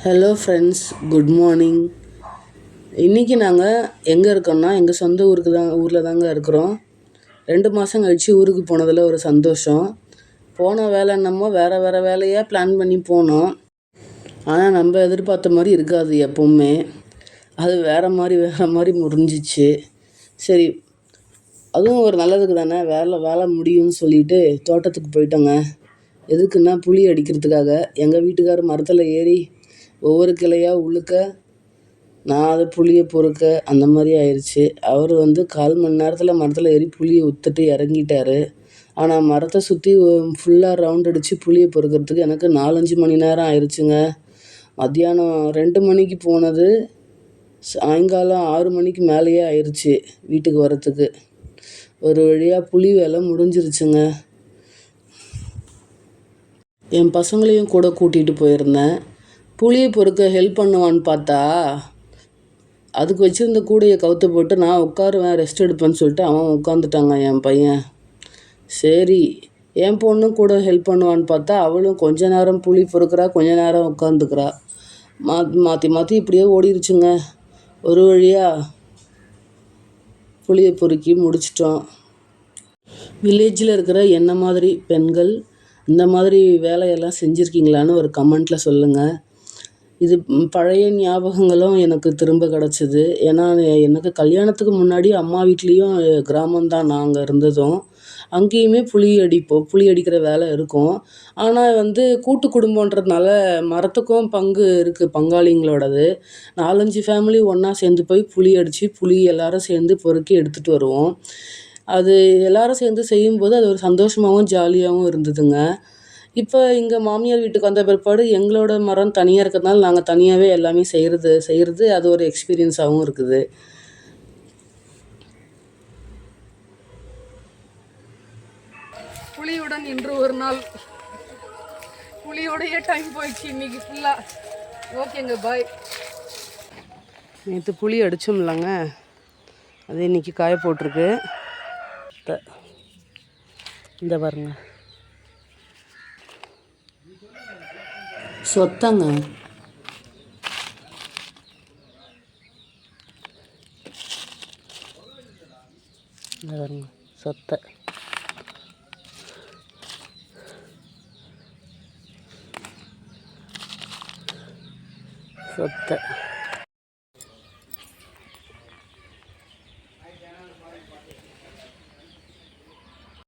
Hello friends, good morning. இன்றைக்கி நாங்கள் எங்கே இருக்கோம்னா எங்கள் சொந்த ஊரில் தாங்க இருக்கிறோம். 2 மாதம் கழித்து ஊருக்கு போனதில் ஒரு சந்தோஷம். போன வேலை என்னமோ வேறு வேலையாக பிளான் பண்ணி போனோம். ஆனால் நம்ம எதிர்பார்த்த மாதிரி இருக்காது எப்போவுமே. அது வேறு மாதிரி முடிஞ்சிச்சு. சரி, அதுவும் ஒரு நல்லதுக்கு தானே, வேலை முடியும்னு சொல்லிட்டு தோட்டத்துக்கு போயிட்டோங்க. எதுக்குன்னா புளி அடிக்கிறதுக்காக. எங்கள் வீட்டுக்காரர் மரத்தில் ஏறி ஒவ்வொரு கிளையாக உழுக்க, நான் அதை புளியை பொறுக்க, அந்த மாதிரி ஆயிடுச்சு. அவர் 1/4 மணி நேரத்தில் மரத்தில் ஏறி புளியை விற்றுட்டு இறங்கிட்டார். ஆனால் மரத்தை சுற்றி ஃபுல்லாக ரவுண்ட் அடித்து புளியை பொறுக்கிறதுக்கு எனக்கு 4-5 மணி நேரம் ஆயிடுச்சுங்க. மத்தியானம் 2 மணிக்கு போனது, சாயங்காலம் 6 மணிக்கு மேலேயே ஆயிடுச்சு வீட்டுக்கு வரத்துக்கு. ஒரு வழியாக புளி வேலை முடிஞ்சிருச்சுங்க. என் பசங்களையும் கூட கூட்டிகிட்டு போயிருந்தேன். புளியை பொறுக்க ஹெல்ப் பண்ணுவான்னு பார்த்தா, அதுக்கு வச்சுருந்த கூடையை கவுத்து போட்டு நான் உட்காருவேன், ரெஸ்ட் எடுப்பேன்னு சொல்லிட்டு அவன் உட்காந்துட்டாங்க என் பையன். சரி, என் பொண்ணும் கூட ஹெல்ப் பண்ணுவான்னு பார்த்தா அவளும் கொஞ்ச நேரம் புளி பொறுக்கிறா, கொஞ்ச நேரம் உட்காந்துக்கிறா. மாற்றி இப்படியே ஓடிடுச்சுங்க. ஒரு வழியாக புளியை பொறுக்கி முடிச்சிட்டோம். வில்லேஜில் இருக்கிற என்ன மாதிரி பெண்கள் இந்த மாதிரி வேலையெல்லாம் செஞ்சுருக்கீங்களான்னு ஒரு கமெண்ட்டில் சொல்லுங்கள். இது பழைய ஞாபகங்களும் எனக்கு திரும்ப கிடச்சிது. ஏன்னா எனக்கு கல்யாணத்துக்கு முன்னாடி அம்மா வீட்லேயும் கிராமம்தான் நாங்கள் இருந்ததும். அங்கேயுமே புளி அடிக்கிற வேலை இருக்கும். ஆனால் கூட்டு குடும்பன்றதுனால மரத்துக்கும் பங்கு இருக்குது, பங்காளிங்களோடது. 4-5 ஃபேமிலி ஒன்றா சேர்ந்து போய் புளி அடித்து புளி எல்லாரும் சேர்ந்து பொறுக்கி எடுத்துகிட்டு வருவோம். அது எல்லாரும் சேர்ந்து செய்யும்போது அது ஒரு சந்தோஷமாகவும் ஜாலியாகவும் இருந்ததுங்க. இப்போ இங்கே மாமியார் வீட்டுக்கு வந்த பிற்பாடு எங்களோட மரம் தனியாக இருக்கிறதுனால நாங்கள் தனியாகவே எல்லாமே செய்கிறது அது ஒரு எக்ஸ்பீரியன்ஸாகவும் இருக்குது. புளியுடன் இன்று ஒரு நாள், புளியோடைய டைம் போயிடுச்சு இன்னைக்கு ஃபுல்லாக. ஓகேங்க, பாய். நேற்று புளி அடித்தோம் இல்லைங்க, அது இன்றைக்கி காய போட்டிருக்கு. இந்த பாருங்க, சொத்தங்க. இந்த பாருங்க, சொத்தை.